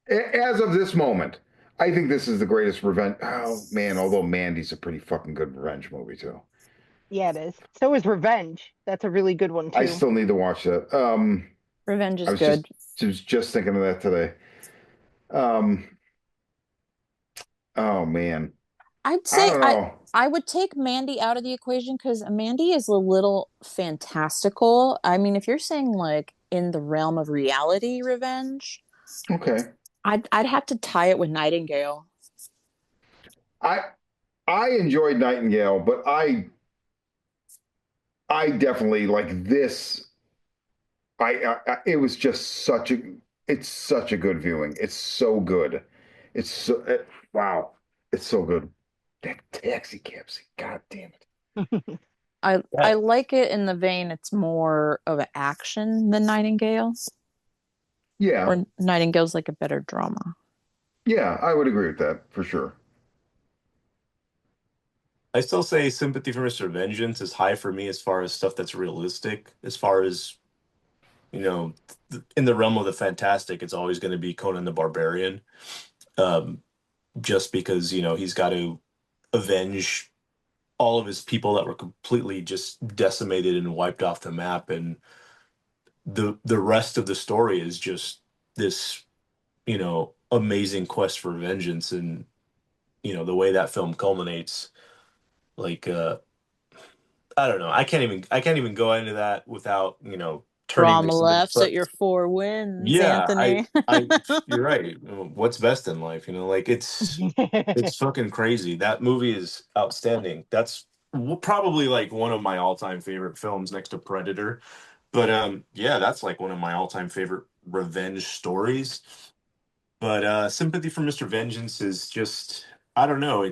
As of this moment, I think this is the greatest revenge. Oh man, although Mandy's a pretty fucking good revenge movie too. Yeah, it is. So is Revenge. That's a really good one I too. still need to watch that. Revenge I is was good. just thinking of that today. Um, oh man, I'd I say don't I know. I would take Mandy out of the equation because Mandy is a little fantastical. I mean, if you're saying like in the realm of reality revenge, Okay, I'd have to tie it with Nightingale. I I enjoyed Nightingale, but I definitely like this. It was just it's such a good viewing. It's so good. It's so wow. It's so good. That taxi cab scene. God damn it. I like it in the vein it's more of an action than Nightingale, Yeah, or Nightingale's like a better drama. yeah, I would agree with that for sure. I still say Sympathy for Mr. Vengeance is high for me as far as stuff that's realistic. As far as, you know, in the realm of the fantastic, it's always going to be Conan the Barbarian. Um, just because, he's got to avenge all of his people that were completely just decimated and wiped off the map. And the rest of the story is just this, amazing quest for vengeance. And, the way that film culminates, like, I don't know. I can't even go into that without, turning to Drama something. laughs at your four wins, Yeah, Anthony. you're right. What's best in life, like it's fucking crazy. That movie is outstanding. That's probably like one of my all-time favorite films next to Predator. But yeah, that's like one of my all-time favorite revenge stories. But Sympathy for Mr. Vengeance is just, I don't know,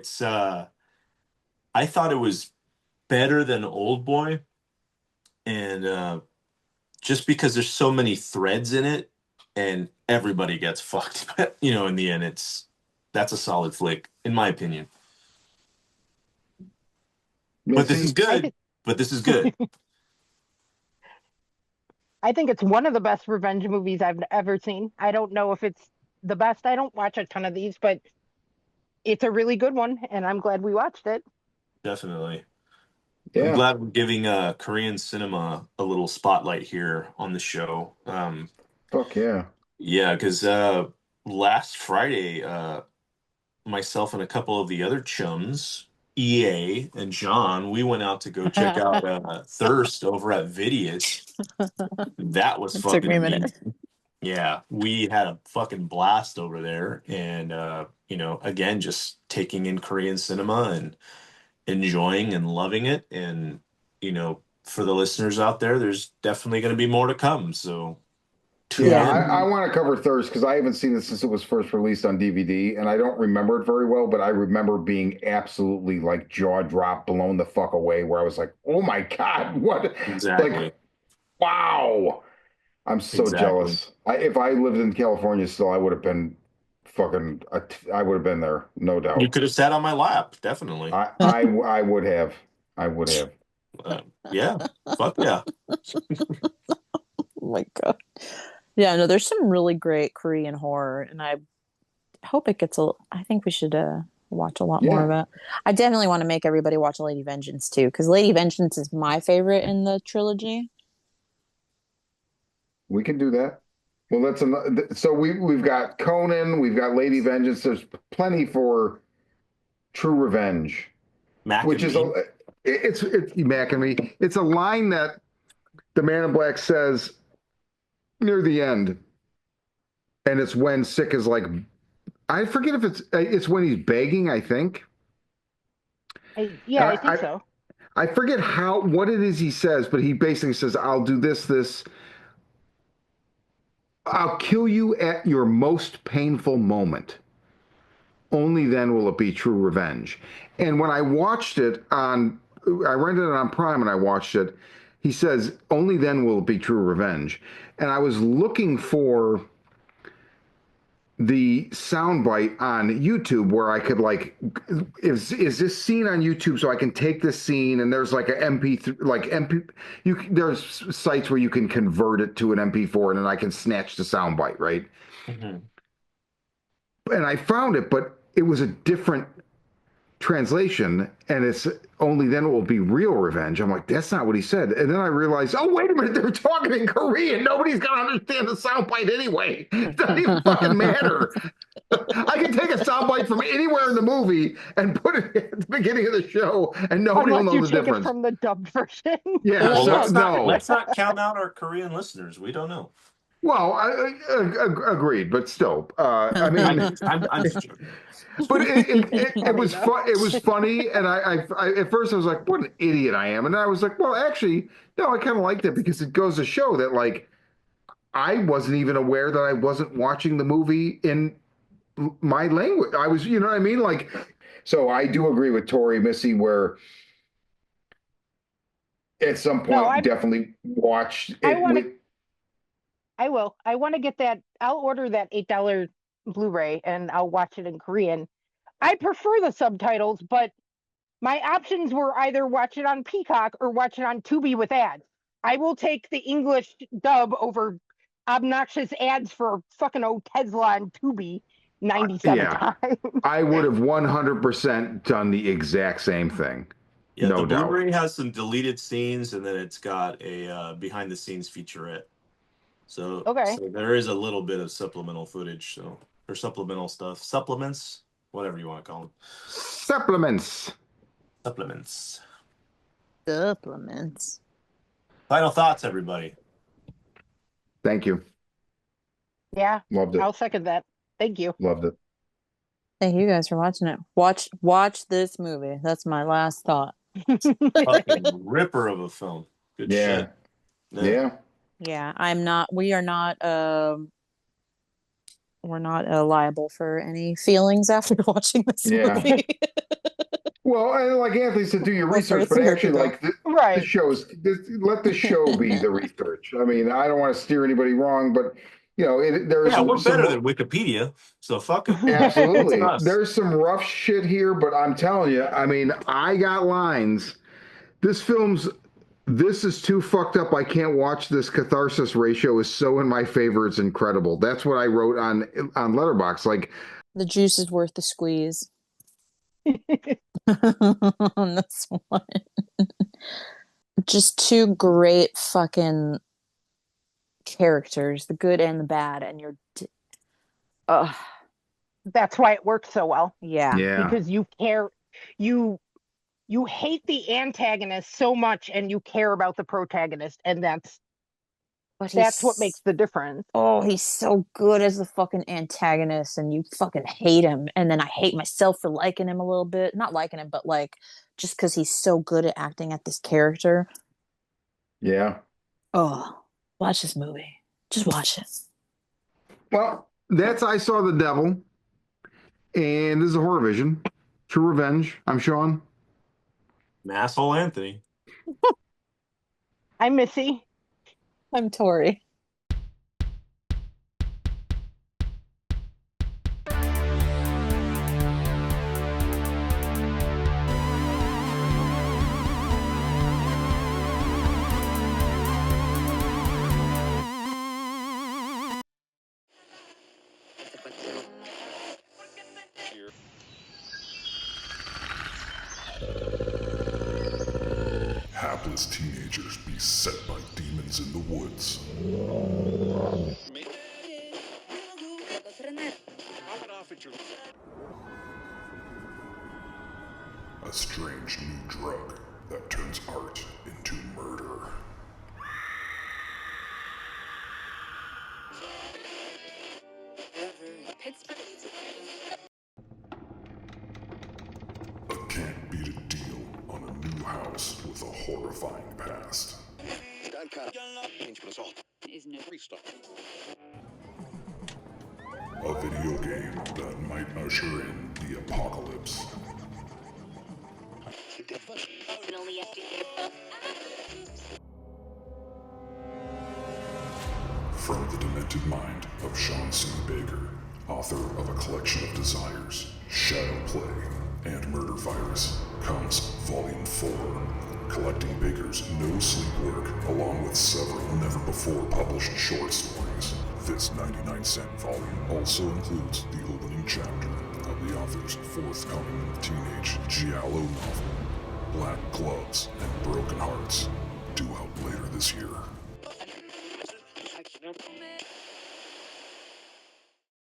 I thought it was better than Old Boy, and just because there's so many threads in it and everybody gets fucked. But, in the end, that's a solid flick, in my opinion. But this is Missy, I good. think But this is good. I think it's one of the best revenge movies I've ever seen. I don't know if it's the best. I don't watch a ton of these, but it's a really good one, and I'm glad we watched it. Definitely. I'm yeah, glad we're giving Korean cinema a little spotlight here on the show. fuck yeah. Yeah, because last Friday, myself and a couple of the other chums, EA and John, we went out to go check out Thirst over at Vidius. That was It took fucking me a minute. amazing. Yeah, we had a fucking blast over there. And, again, just taking in Korean cinema and enjoying and loving it. And, for the listeners out there, there's definitely going to be more to come. So tune Yeah, Yeah. I in. want to cover Thirst because I haven't seen it since it was first released on DVD, and I don't remember it very well, but I remember being absolutely like jaw drop, blown the fuck away, where I was like, "Oh my God, what?" Like, Exactly. wow. I'm so Exactly. jealous. If I lived in California still, I would have been fucking. I would have been there, no You doubt. could have sat on my lap, definitely. I would have. I would have. Yeah, fuck yeah. Oh my God. Yeah, no, there's some really great Korean horror, and I hope it gets I think we should watch a lot more of Yeah, it. I definitely want to make everybody watch Lady Vengeance too, because Lady Vengeance is my favorite in the trilogy. we can do that. Well, that's another. So we've got Conan, we've got Lady Vengeance. There's plenty for True Revenge, Mac which and is me. it's Mac and Me. It's a line that the Man in Black says near the end, and it's when Sick is like, I forget if it's when he's begging, I think. And Yeah, I think so. I forget what it is he says, but he basically says, "I'll do this. I'll kill you at your most painful moment. Only then will it be true revenge." And when I watched it I rented it on Prime and I watched it. He says, "Only then will it be true revenge." And I was looking for the soundbite on YouTube where I could like, is this scene on YouTube so I can take this scene and there's like a MP3 like MP there's sites where you can convert it to an MP4 and then I can snatch the soundbite, right? Mhm. And I found it, but it was a different translation and it's only then it will be real revenge. I'm like, that's not what he said. And then I realized, oh, wait a minute, they're talking in Korean. Nobody's gonna understand the soundbite anyway. It doesn't even fucking matter. I can take a soundbite from anywhere in the movie and put it at the beginning of the show, and nobody will Unless know you the take it difference. from the dubbed version. Yeah, Well, so let's not no. let's not count out our Korean listeners. We don't know. Well, agreed, but still, I I, mean, I'm just joking. but It's it funny was though. fun. It was funny, and I at first I was like, "What an idiot I am," and I was like, "Well, actually, no, I kind of liked it because it goes to show that like I wasn't even aware that I wasn't watching the movie in my language. I was, you know what I mean? Like, so I do agree with Tori Missy where at some No, point definitely watch I it want to with. I will. I want to get that. I'll order that $8 Blu-ray and I'll watch it in Korean. I prefer the subtitles, but my options were either watch it on Peacock or watch it on Tubi with ads. I will take the English dub over obnoxious ads for fucking old Tesla on Tubi 97 Yeah, times. I would have 100% done the exact same thing, Yeah, the no doubt. Blu-ray has some deleted scenes, and then it's got a behind-the-scenes featurette. So, Okay. so there is a little bit of supplemental footage, so or supplemental stuff, supplements, whatever you want to call them, Supplements. supplements. Supplements. Final thoughts, everybody. Thank you. Yeah, Loved it. I'll second that. Thank you. Loved it. Thank you guys for watching it. Watch this movie. That's my last thought. Fucking ripper of a film. Good Yeah. shit. Yeah. Yeah. Yeah, we are not we're not liable for any feelings after watching this Yeah. movie. Well, and like Anthony said, do your We're sorry research, to but hurt actually, people. like the Right. shows, let the show be the research. I mean, I don't want to steer anybody wrong, but there's Yeah, we're better some than Wikipedia, so fuck them. It's absolutely us. there's some rough shit here, but I'm telling you, I mean, I got lines. This film's this is too fucked up. I can't watch this. Catharsis ratio is so in my favor. It's incredible. That's what I wrote on Letterboxd. Like, The juice is worth the squeeze on this one. Just two great fucking characters, the good and the bad, and uh That's why it works so well yeah. yeah, because you care you you hate the antagonist so much and you care about the protagonist and But that's what makes the difference. he's so good as the fucking antagonist, and you fucking hate him, and then I hate myself for liking him a little bit. Not liking him, but like just because he's so good at acting at this character. yeah. Oh, watch this movie. Just watch it. Well, that's I Saw the Devil, and this is a horror vision. True Revenge. I'm Sean. Asshole Anthony. I'm Missy. I'm Tori. hapless teenagers beset by demons in the woods. A strange new drug that turns art into murder. A can't beat a deal on a new house with a horrifying past. A video game that might usher in the apocalypse. From the demented mind of Sean C. Baker, author of A Collection of Desires, Shadow Play, and Murder Virus, comes Volume 4, collecting Baker's no sleep work along with several never-before published short stories. This 99-cent volume also includes the opening chapter of the author's forthcoming teenage giallo novel, Black Gloves and Broken Hearts, due out later this year.